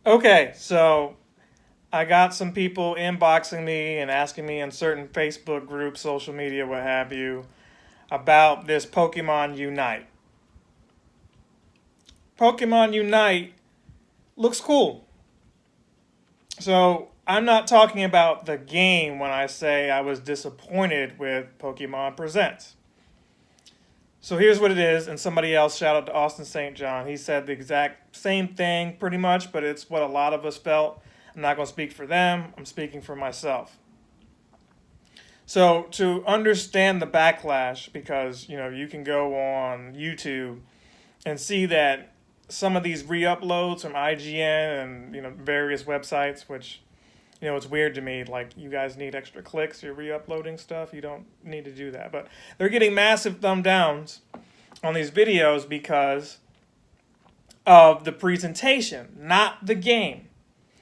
Okay, so I got some people inboxing me and asking me in certain Facebook groups, social media, what have you, about this Pokemon Unite. Pokemon Unite looks cool. So I'm not talking about the game when I say I was disappointed with Pokemon Presents. So here's what it is, and somebody else, shout out to Austin St. John. He said the exact same thing pretty much, but it's what a lot of us felt. I'm not going to speak for them, I'm speaking for myself. So to understand the backlash, because you can go on YouTube and see that some of these re-uploads from IGN and various websites, which it's weird to me. Like, you guys need extra clicks. You're re-uploading stuff. You don't need to do that. But they're getting massive thumb downs on these videos because of the presentation, not the game.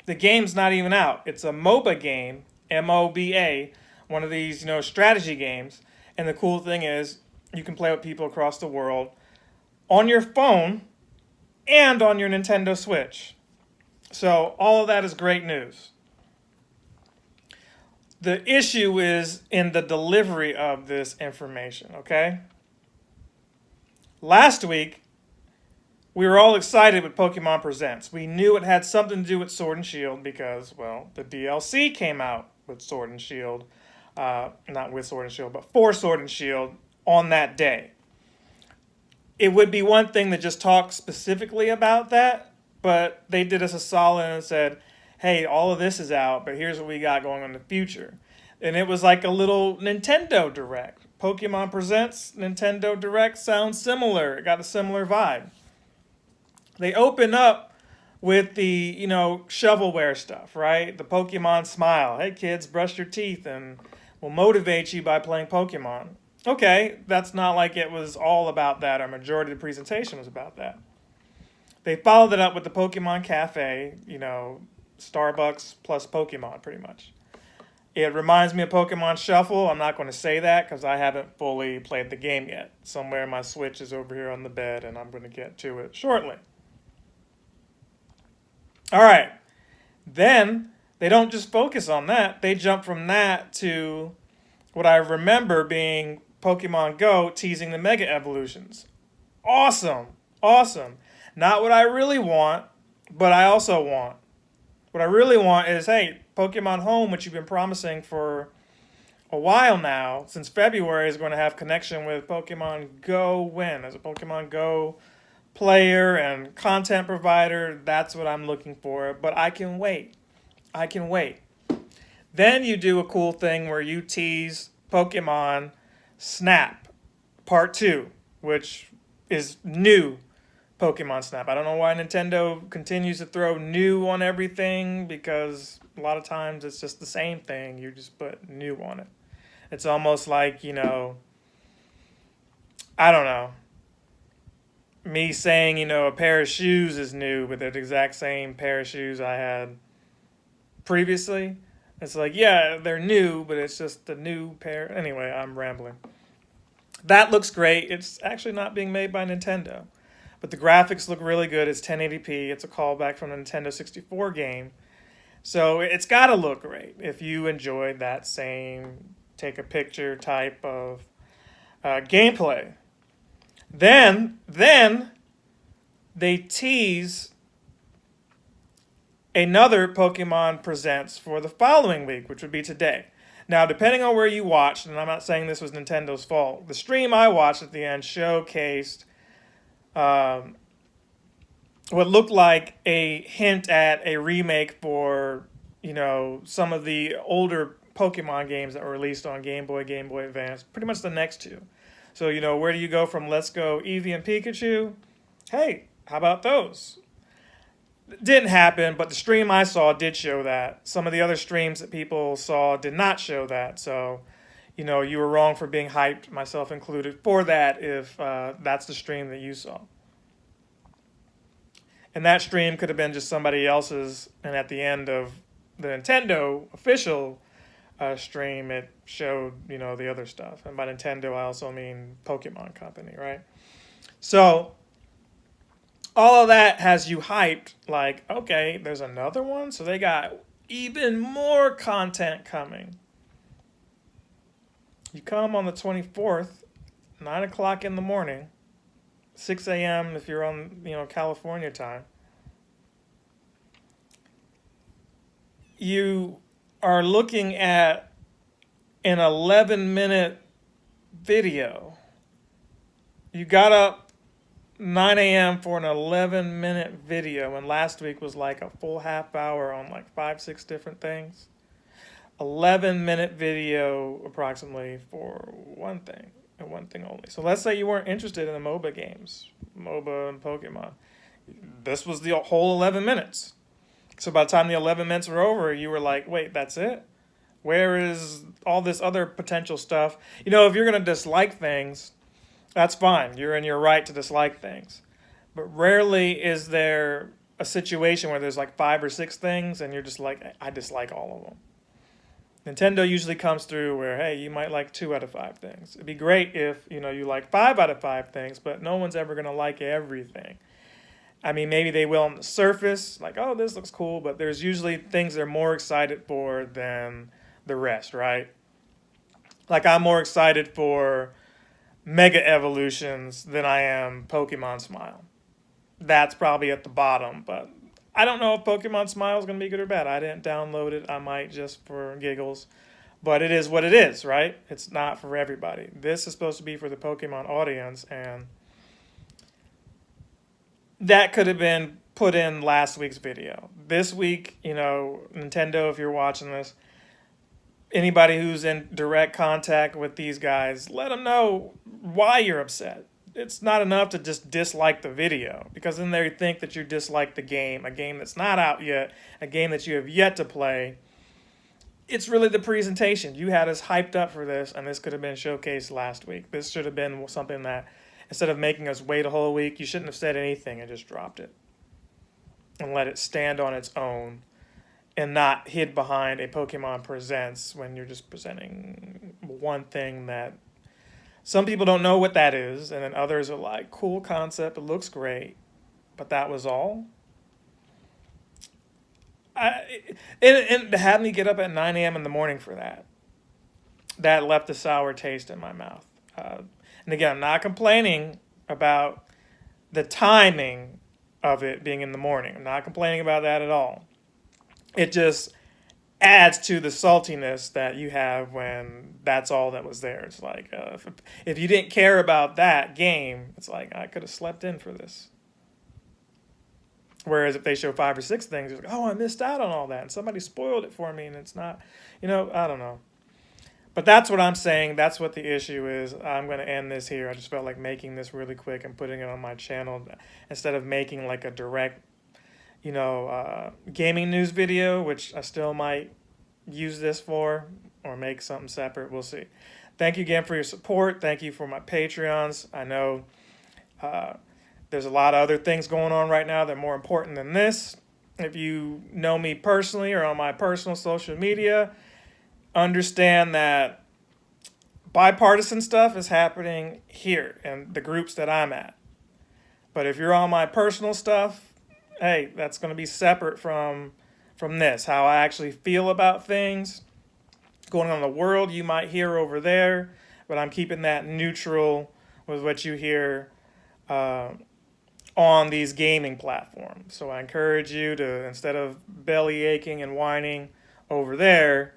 The game's not even out. It's a MOBA game, MOBA, one of these strategy games. And the cool thing is, you can play with people across the world on your phone and on your Nintendo Switch. So all of that is great news. The issue is in the delivery of this information, okay? Last week, we were all excited with Pokemon Presents. We knew it had something to do with Sword and Shield because, well, the DLC came out with Sword and Shield. Not with Sword and Shield, but for Sword and Shield on that day. It would be one thing to just talk specifically about that, but they did us a solid and said, hey, all of this is out, but here's what we got going on in the future. And it was like a little Nintendo Direct. Pokemon Presents Nintendo Direct sounds similar. It got a similar vibe. They open up with the, shovelware stuff, right? The Pokemon Smile. Hey, kids, brush your teeth and we'll motivate you by playing Pokemon. Okay, that's not like it was all about that. Our majority of the presentation was about that. They followed it up with the Pokemon Cafe, Starbucks plus Pokemon, pretty much. It reminds me of Pokemon Shuffle. I'm not going to say that because I haven't fully played the game yet. Somewhere my Switch is over here on the bed, and I'm going to get to it shortly. All right. Then they don't just focus on that. They jump from that to what I remember being Pokemon Go teasing the Mega Evolutions. Awesome. Awesome. Not what I really want, but I also want. What I really want is, hey, Pokemon Home, which you've been promising for a while now, since February, is going to have connection with Pokemon Go when? As a Pokemon Go player and content provider, that's what I'm looking for. But I can wait. I can wait. Then you do a cool thing where you tease Pokemon Snap Part 2, which is new Pokemon Snap. I don't know why Nintendo continues to throw new on everything because a lot of times it's just the same thing. You just put new on it. It's almost like, I don't know, me saying, a pair of shoes is new, but they're the exact same pair of shoes I had previously. It's like, yeah, they're new, but it's just the new pair. Anyway, I'm rambling. That looks great. It's actually not being made by Nintendo. But the graphics look really good. It's 1080p. It's a callback from the Nintendo 64 game. So it's got to look great if you enjoyed that same take a picture type of gameplay. Then they tease another Pokemon Presents for the following week, which would be today. Now, depending on where you watched, and I'm not saying this was Nintendo's fault, the stream I watched at the end showcased what looked like a hint at a remake for, some of the older Pokemon games that were released on Game Boy, Game Boy Advance, pretty much the next two. So, where do you go from Let's Go Eevee and Pikachu? Hey, how about those? Didn't happen, but the stream I saw did show that. Some of the other streams that people saw did not show that. So, you were wrong for being hyped, myself included, for that if that's the stream that you saw. And that stream could have been just somebody else's, and at the end of the Nintendo official stream, it showed, the other stuff. And by Nintendo, I also mean Pokemon Company, right? So all of that has you hyped, like, okay, there's another one, so they got even more content coming. You come on the 24th, 9 o'clock in the morning, 6 a.m. if you're on, California time. You are looking at an 11-minute video. You got up 9 a.m. for an 11-minute video, and last week was like a full half hour on like 5, 6 different things. 11-minute video approximately for one thing, and one thing only. So let's say you weren't interested in the MOBA games, MOBA and Pokemon. This was the whole 11 minutes. So by the time the 11 minutes were over, you were like, wait, that's it? Where is all this other potential stuff? If you're going to dislike things, that's fine. You're in your right to dislike things. But rarely is there a situation where there's like 5 or 6 things and you're just like, I dislike all of them. Nintendo usually comes through where, hey, you might like 2 out of 5 things. It'd be great if, you like 5 out of 5 things, but no one's ever going to like everything. I mean, maybe they will on the surface, like, oh, this looks cool, but there's usually things they're more excited for than the rest, right? Like, I'm more excited for Mega Evolutions than I am Pokemon Smile. That's probably at the bottom, but I don't know if Pokemon Smile is going to be good or bad. I didn't download it. I might just for giggles. But it is what it is, right? It's not for everybody. This is supposed to be for the Pokemon audience, and that could have been put in last week's video. This week, Nintendo, if you're watching this, anybody who's in direct contact with these guys, let them know why you're upset. It's not enough to just dislike the video, because then they think that you dislike the game, a game that's not out yet, a game that you have yet to play. It's really the presentation. You had us hyped up for this, and this could have been showcased last week. This should have been something that, instead of making us wait a whole week, you shouldn't have said anything and just dropped it and let it stand on its own and not hid behind a Pokemon Presents when you're just presenting one thing that some people don't know what that is, and then others are like, cool concept, it looks great, but that was all. And to have me get up at 9 a.m. in the morning for that left a sour taste in my mouth. And again, I'm not complaining about the timing of it being in the morning. I'm not complaining about that at all. It just adds to the saltiness that you have when that's all that was there. It's like, if you didn't care about that game, it's like, I could have slept in for this. Whereas if they show 5 or 6 things, it's like, oh, I missed out on all that, and somebody spoiled it for me, and it's not, I don't know. But that's what I'm saying. That's what the issue is. I'm going to end this here. I just felt like making this really quick and putting it on my channel instead of making like a direct, gaming news video, which I still might use this for or make something separate. We'll see. Thank you again for your support. Thank you for my Patreons. I know there's a lot of other things going on right now that are more important than this. If you know me personally or on my personal social media, understand that bipartisan stuff is happening here in the groups that I'm at. But if you're on my personal stuff, hey, that's going to be separate from this. How I actually feel about things going on in the world, you might hear over there, but I'm keeping that neutral with what you hear on these gaming platforms. So I encourage you to, instead of belly aching and whining over there,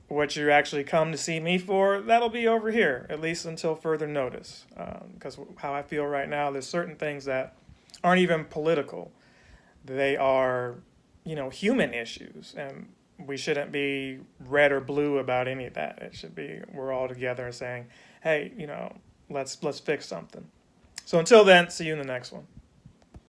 what you actually come to see me for, that'll be over here, at least until further notice. Because how I feel right now, there's certain things that aren't even political. They are, human issues, and we shouldn't be red or blue about any of that. It should be we're all together and saying, hey, let's fix something. So until then, see you in the next one.